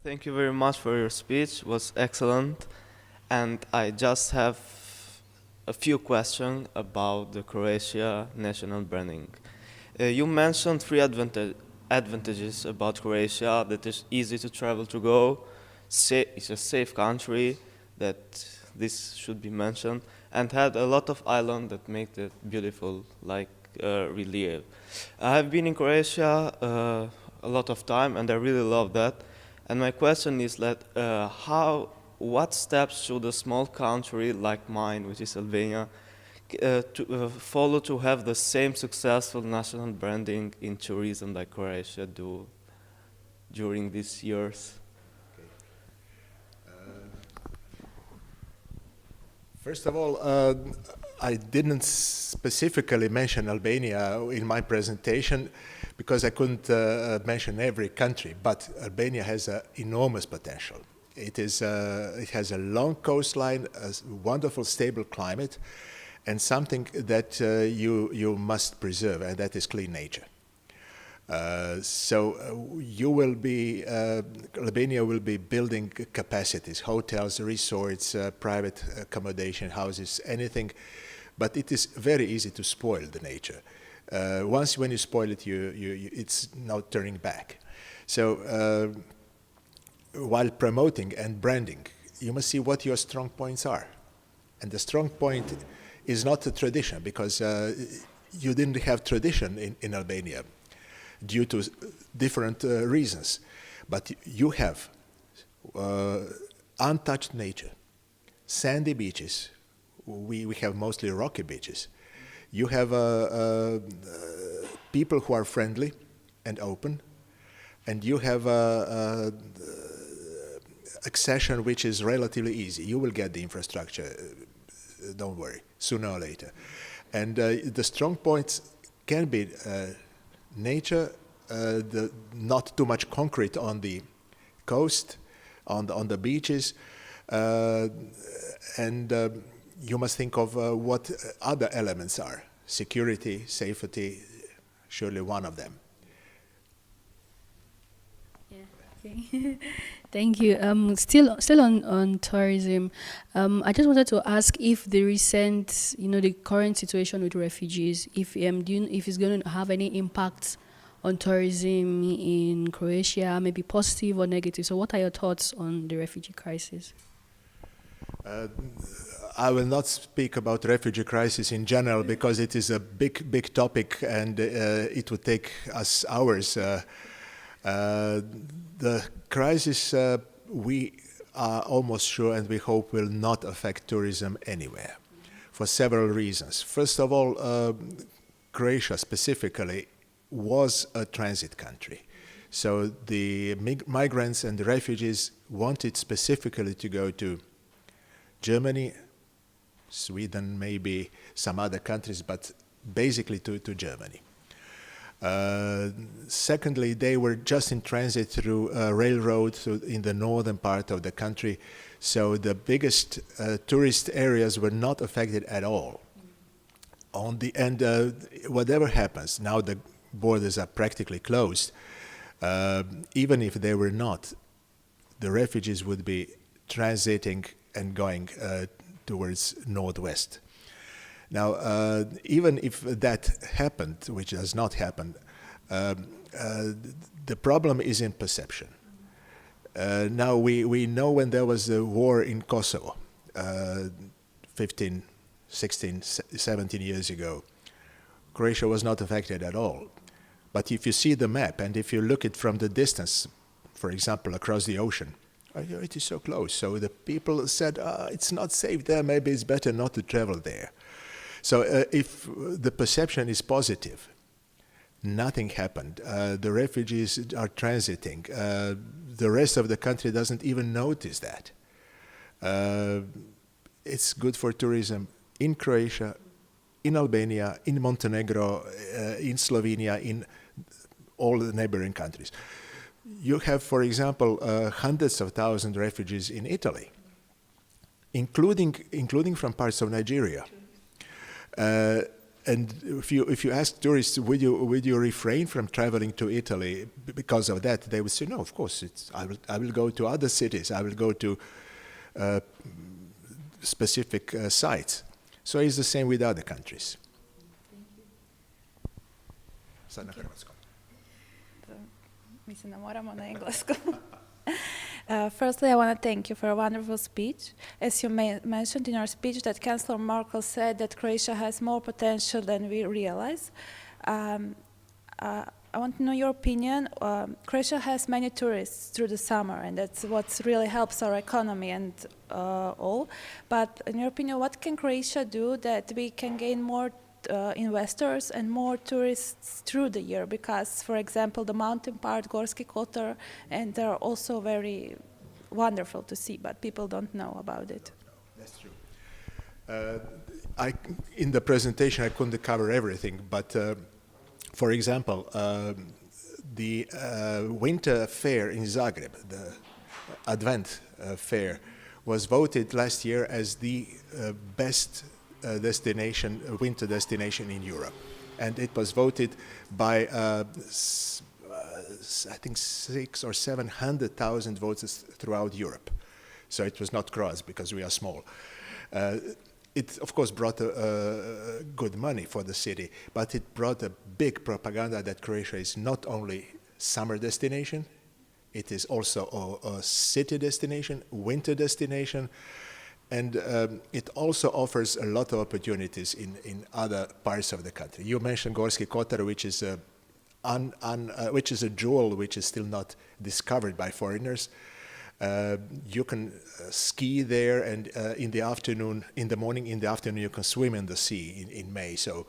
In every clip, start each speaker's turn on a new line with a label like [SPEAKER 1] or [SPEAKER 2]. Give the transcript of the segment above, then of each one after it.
[SPEAKER 1] Thank you very much for your speech. It was excellent. And I just have a few questions about the Croatia national branding. You mentioned three advantages about Croatia, that it's easy to travel to go, it's a safe country, that this should be mentioned, and had a lot of islands that make it beautiful, like relief. I have been in Croatia a lot of time, and I really love that. And my question is that what steps should a small country like mine, which is Albania, follow to have the same successful national branding in tourism like Croatia do during these years?
[SPEAKER 2] First of all, I didn't specifically mention Albania in my presentation because I couldn't mention every country, but Albania has enormous potential. It has a long coastline, a wonderful stable climate, and something that you must preserve, and that is clean nature. Albania will be building capacities, hotels, resorts, private accommodation houses, anything, but it is very easy to spoil the nature. When you spoil it, it's no turning back. So while promoting and branding, you must see what your strong points are. And the strong point is not a tradition, because you didn't have tradition in Albania due to different reasons. But you have untouched nature, sandy beaches. We have mostly rocky beaches. You have people who are friendly and open, and you have accession which is relatively easy. You will get the infrastructure, don't worry, sooner or later. And the strong points can be nature, not too much concrete on the coast, on the beaches, and you must think of what other elements are. Security, safety, surely one of them.
[SPEAKER 3] Yeah. Okay. Thank you. Still on tourism, I just wanted to ask if the recent, the current situation with refugees, if it's going to have any impact on tourism in Croatia, maybe positive or negative. So what are your thoughts on the refugee crisis?
[SPEAKER 2] I will not speak about refugee crisis in general because it is a big topic and it would take us hours. The crisis, we are almost sure and we hope will not affect tourism anywhere for several reasons. First of all, Croatia specifically was a transit country. So the migrants and the refugees wanted specifically to go to Germany, Sweden, maybe some other countries, but basically to Germany. Secondly, they were just in transit through a railroad in the northern part of the country, so the biggest tourist areas were not affected at all. Whatever happens, now the borders are practically closed. Even if they were not, the refugees would be transiting and going towards northwest. Now, even if that happened, which does not happen, the problem is in perception. Now, we know when there was a war in Kosovo, 15, 16, 17 years ago, Croatia was not affected at all. But if you see the map and if you look at it from the distance, for example, across the ocean, it is so close. So the people said, it's not safe there, maybe it's better not to travel there. So if the perception is positive, nothing happened. The refugees are transiting. The rest of the country doesn't even notice that. It's good for tourism in Croatia, in Albania, in Montenegro, in Slovenia, in all the neighboring countries. You have, for example, hundreds of thousands of refugees in Italy, including from parts of Nigeria. And if you ask tourists, would you refrain from traveling to Italy because of that? They would say, no, of course. I will go to other cities. I will go to specific sites. So it's the same with other countries. Sad na hrvatsko.
[SPEAKER 4] Mislim da moramo na engleskom. Firstly, I want to thank you for a wonderful speech. As you mentioned in your speech, that Chancellor Merkel said that Croatia has more potential than we realize. I want to know your opinion. Croatia has many tourists through the summer, and that's what really helps our economy and all. But in your opinion, what can Croatia do that we can gain more investors and more tourists through the year? Because, for example, the mountain part, Gorski Kotar, and they're also very wonderful to see, but people don't know about it.
[SPEAKER 2] That's true. In the presentation, I couldn't cover everything, but for example, the winter fair in Zagreb, the Advent fair, was voted last year as the best winter destination in Europe. And it was voted by, I think, 600,000 or 700,000 voters throughout Europe. So it was not Croats because we are small. It, of course, brought good money for the city, but it brought a big propaganda that Croatia is not only summer destination, it is also a city destination, winter destination, and it also offers a lot of opportunities in other parts of the country. You mentioned Gorski Kotar, which is a jewel which is still not discovered by foreigners. You can ski there, and in the morning, in the afternoon, you can swim in the sea in May. So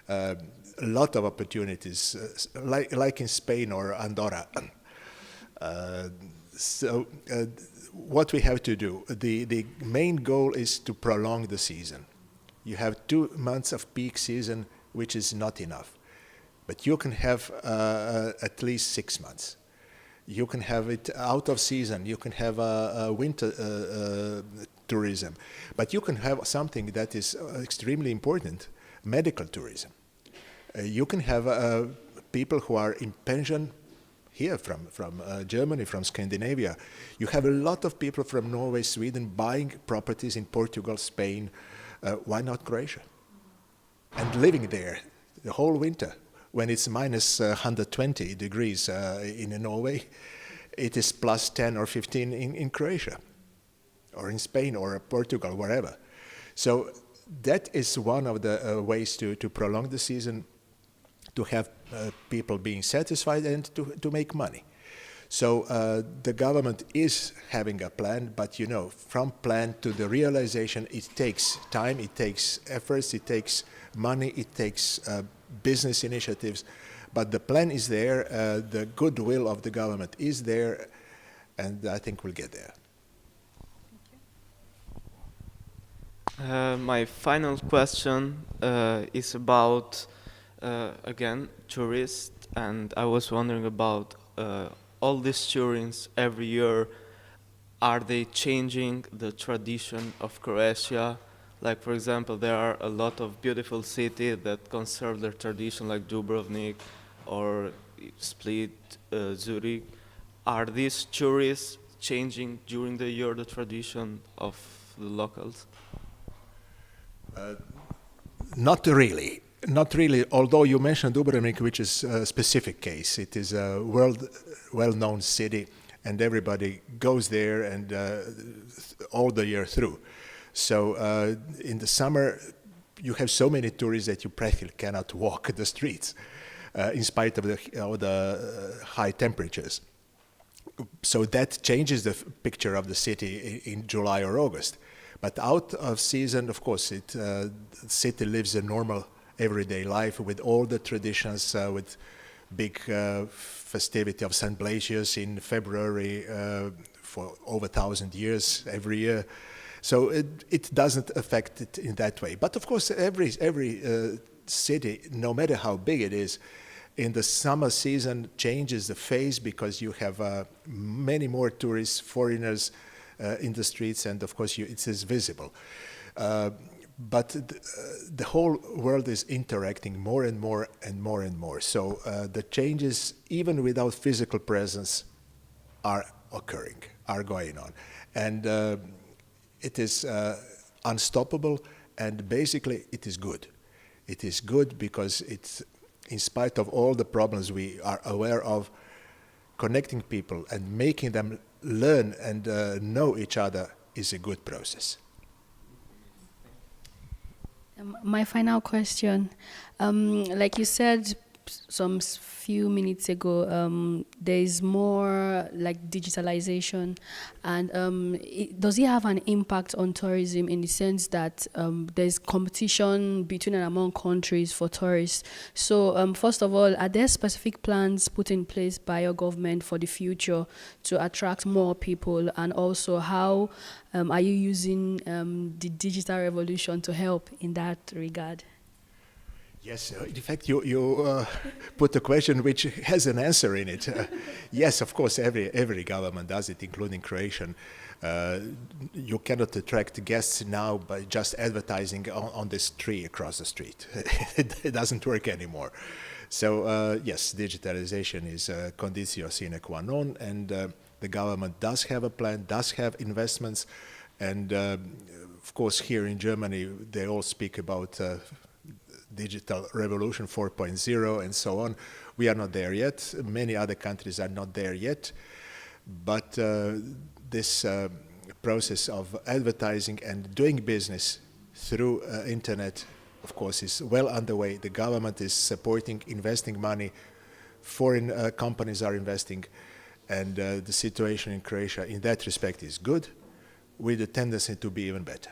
[SPEAKER 2] a lot of opportunities, like in Spain or Andorra. What we have to do, the main goal is to prolong the season. You have 2 months of peak season, which is not enough. But you can have at least 6 months. You can have it out of season. You can have winter tourism. But you can have something that is extremely important, medical tourism. You can have people who are in pension here from Germany, from Scandinavia. You have a lot of people from Norway, Sweden buying properties in Portugal, Spain. Why not Croatia? And living there the whole winter. When it's minus 120 degrees in Norway, it is plus 10 or 15 in Croatia, or in Spain, or Portugal, wherever. So that is one of the ways to prolong the season, to have people being satisfied and to make money. So the government is having a plan, but you know, from plan to the realization, it takes time, it takes efforts, it takes money, it takes business initiatives. But the plan is there, the goodwill of the government is there, and I think we'll get there.
[SPEAKER 1] My final question is about, again, tourists, and I was wondering about all these tourists every year. Are they changing the tradition of Croatia? Like, for example, there are a lot of beautiful cities that conserve their tradition, like Dubrovnik or Split, Zurich. Are these tourists changing during the year the tradition of the locals?
[SPEAKER 2] Not really. Not really, although you mentioned Dubrovnik, which is a specific case. It is a well-known city, and everybody goes there and all the year through. So in the summer, you have so many tourists that you practically cannot walk the streets, in spite of the high temperatures. So that changes the picture of the city in July or August. But out of season, of course, the city lives a normal everyday life with all the traditions, with big festivity of St. Blasius in February for over 1,000 years every year. So it doesn't affect it in that way. But of course, every city, no matter how big it is, in the summer season changes the face because you have many more tourists, foreigners in the streets, and of course it is visible. but the whole world is interacting more and more and more and more. So the changes, even without physical presence, are occurring, are going on. And it is unstoppable, and basically it is good. It is good because it's, in spite of all the problems we are aware of, connecting people and making them learn and know each other is a good process.
[SPEAKER 3] My final question, like you said some few minutes ago, there is more like digitalization, and does it have an impact on tourism in the sense that there's competition between and among countries for tourists? So first of all, are there specific plans put in place by your government for the future to attract more people, and also how are you using the digital revolution to help in that regard?
[SPEAKER 2] Yes, in fact, you put a question which has an answer in it. Yes, of course, every government does it, including Croatian. You cannot attract guests now by just advertising on this tree across the street. It doesn't work anymore. So yes, digitalization is a conditio sine qua non, and the government does have a plan, does have investments, and of course here in Germany they all speak about digital revolution 4.0 and so on. We are not there yet. Many other countries are not there yet. But this process of advertising and doing business through internet, of course, is well underway. The government is supporting, investing money. Foreign companies are investing. And the situation in Croatia in that respect is good, with a tendency to be even better.